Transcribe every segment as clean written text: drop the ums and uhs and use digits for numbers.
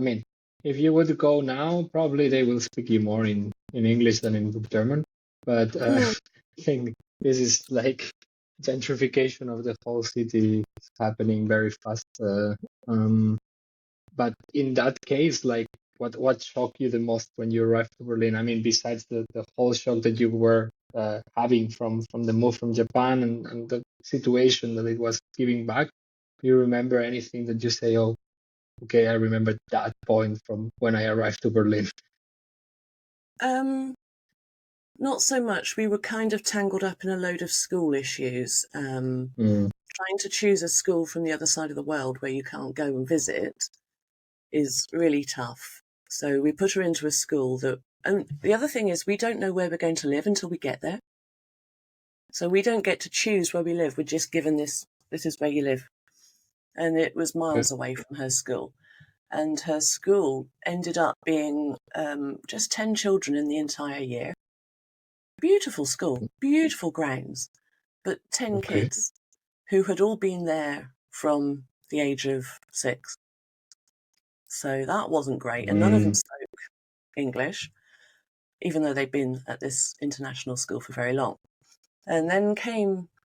mean, if you would go now, probably they will speak you more in English than in German. But Mm. I think this is like gentrification of the whole city is happening very fast. But in that case, like, what shocked you the most when you arrived to Berlin? I mean, besides the whole shock that you were having from the move from Japan and the situation that it was giving back, do you remember anything that you say, oh, okay, I remember that point from when I arrived to Berlin? Not so much. We were kind of tangled up in a load of school issues. Mm, Trying to choose a school from the other side of the world where you can't go and visit is really tough. So we put her into a school that, and the other thing is we don't know where we're going to live until we get there. So we don't get to choose where we live. We're just given this is where you live. And it was miles away from her school. And her school ended up being just 10 children in the entire year. Beautiful school, beautiful grounds, but 10 okay. kids who had all been there from the age of 6. So that wasn't great. And none of them spoke English, even though they'd been at this international school for very long. And then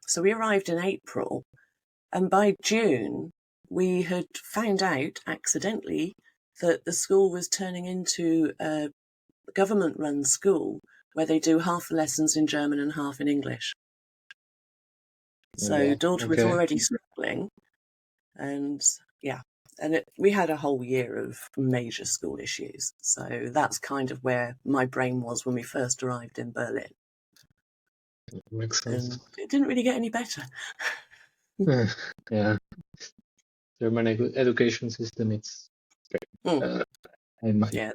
so we arrived in April, and by June, we had found out accidentally that the school was turning into a government-run school where they do half the lessons in German and half in English. So daughter was already struggling, and we had a whole year of major school issues. So that's kind of where my brain was when we first arrived in Berlin. Makes sense. And it didn't really get any better. Yeah. German education system, it's yeah,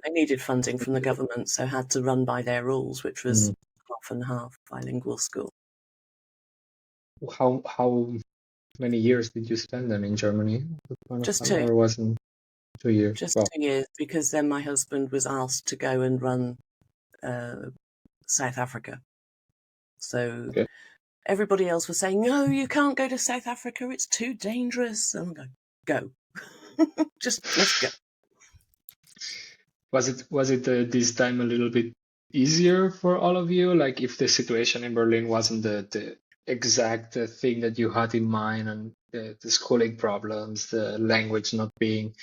they needed funding from the government, so had to run by their rules, which was half and half bilingual school. How many years did you spend then in Germany? Just 2. Or was it 2 years? Just 2 years, because then my husband was asked to go and run South Africa. So everybody else was saying, no, you can't go to South Africa, it's too dangerous. And I'm going, go. Just let's go. Was it this time a little bit easier for all of you? Like, if the situation in Berlin wasn't the exact thing that you had in mind, and the schooling problems, the language not being,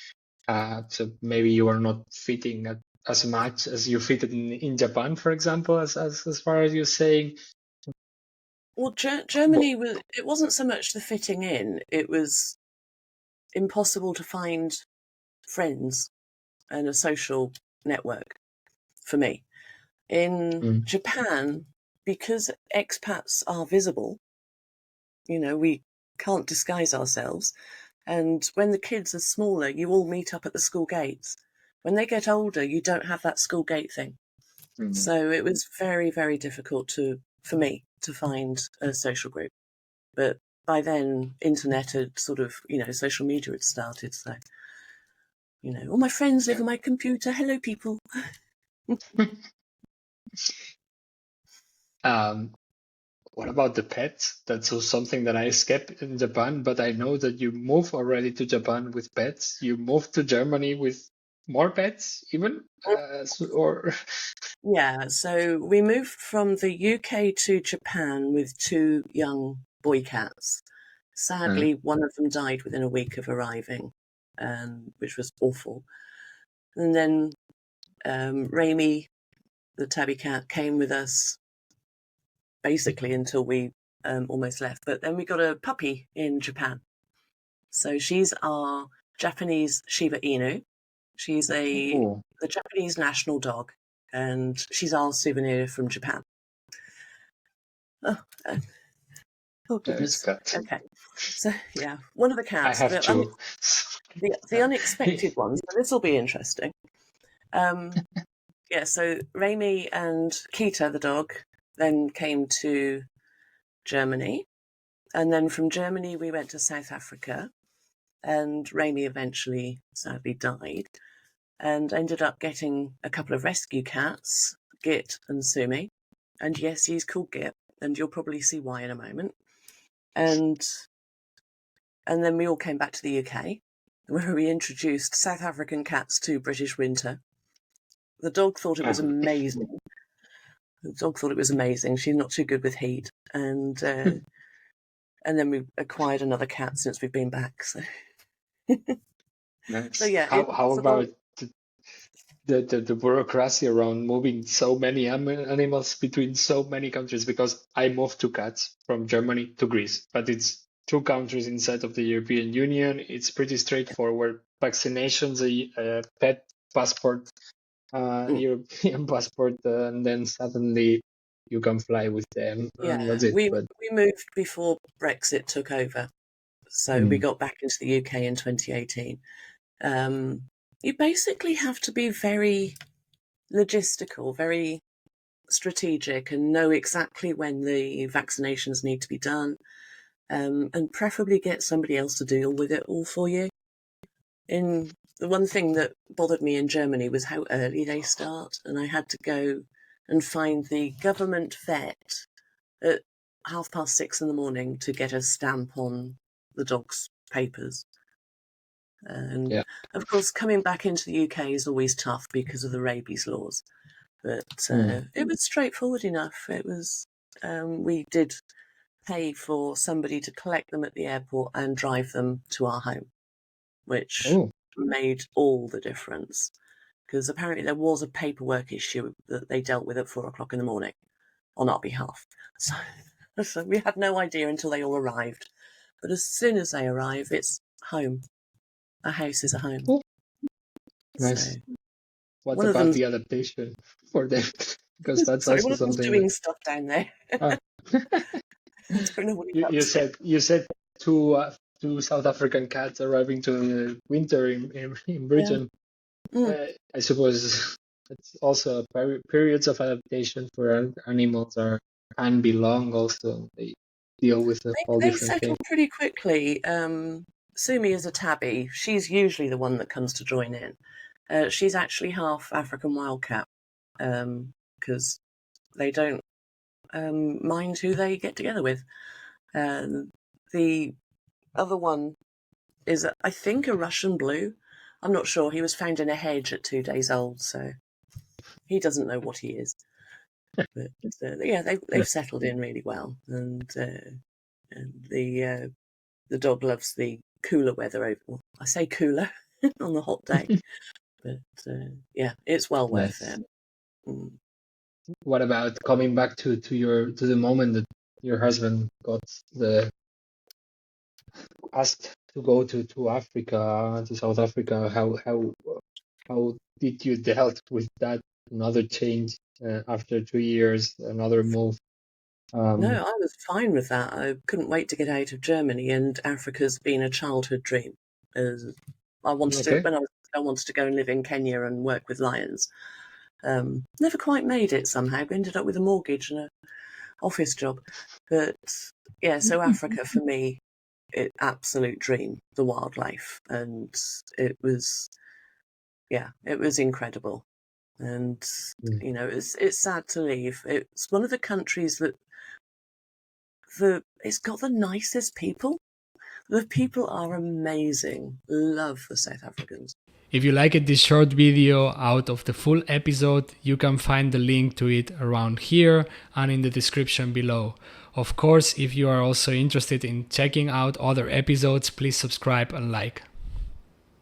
so maybe you are not fitting as much as you fitted in Japan, for example, as far as you're saying. Well, Germany it wasn't so much the fitting in, it was impossible to find friends and a social network for me. In Japan, because expats are visible, we can't disguise ourselves. And when the kids are smaller, you all meet up at the school gates. When they get older, you don't have that school gate thing. So it was very, very difficult for me to find a social group. But by then, internet had sort of, social media had started. So, all my friends live on my computer. Hello, people. What about the pets? That's something that I skipped in Japan, but I know that you moved already to Japan with pets. You moved to Germany with more pets, even? Yeah, so we moved from the UK to Japan with 2 young boy cats. Sadly, one of them died within a week of arriving, which was awful. And then Raimi, the tabby cat, came with us basically until we almost left. But then we got a puppy in Japan. So she's our Japanese Shiba Inu. She's the Japanese national dog, and she's our souvenir from Japan. Oh goodness. Okay. So yeah, one of the cats. I have two. The unexpected ones. This will be interesting. Yeah. So Raimi and Kita, the dog, then came to Germany, and then from Germany we went to South Africa, and Raimi eventually sadly died, and ended up getting a couple of rescue cats, Git and Sumi, and yes, he's called Git, and you'll probably see why in a moment. And then we all came back to the UK, where we introduced South African cats to British winter. The dog thought it was amazing. She's not too good with heat, and then we acquired another cat since we've been back. So, Nice. so yeah, How about the bureaucracy around moving so many animals between so many countries? Because I moved two cats from Germany to Greece, but it's two countries inside of the European Union. It's pretty straightforward. Vaccinations, a pet passport, European passport, and then suddenly you can fly with them, and that's it. we But moved before Brexit took over, so we mm, got back into the UK in 2018. You basically have to be very logistical, very strategic, and know exactly when the vaccinations need to be done, and preferably get somebody else to deal with it all for you. The one thing that bothered me in Germany was how early they start, and I had to go and find the government vet at 6:30 in the morning to get a stamp on the dog's papers. And yeah. of course, coming back into the UK is always tough because of the rabies laws. But it was straightforward enough. It was we did pay for somebody to collect them at the airport and drive them to our home, which Oh, made all the difference. Because apparently there was a paperwork issue that they dealt with at 4:00 in the morning on our behalf. So we had no idea until they all arrived. But as soon as they arrive, it's home. A house is a home. oh, So nice. What one of about them's the adaptation for them? Because that's sorry, one also of them's something that doing stuff down there. ah, Don't know what he's you, up you to. said you said two South African cats arriving to the winter in Yeah. Britain. I suppose it's also periods of adaptation for animals can be long also. They deal with a whole They different thing. settled pretty quickly. Sumi is a tabby. She's usually the one that comes to join in. She's actually half African wildcat because they don't mind who they get together with. The other one is, I think, a Russian blue. I'm not sure. He was found in a hedge at 2 days old, so he doesn't know what he is. But yeah, they've settled in really well, and the dog loves the cooler weather. Well, I say cooler on the hot day, but yeah, it's well worth Nice. it. Mm. What about coming back to the moment that your husband got the asked to go to Africa, to South Africa? How did you dealt with that? Another change after 2 years, another move. No, Um, I was fine with that. I couldn't wait to get out of Germany, and Africa's been a childhood dream. As I wanted to okay. when I wanted to go and live in Kenya and work with lions. Never quite made it somehow. Ended up with a mortgage and an office job. But yeah, so Africa for me, absolute dream, the wildlife. And it was, it was incredible. And, Mm. it's sad to leave. It's one of the countries that it's got the nicest people. The people are amazing. Love the South Africans. If you liked this short video out of the full episode, you can find the link to it around here and in the description below. Of course, if you are also interested in checking out other episodes, please subscribe and like.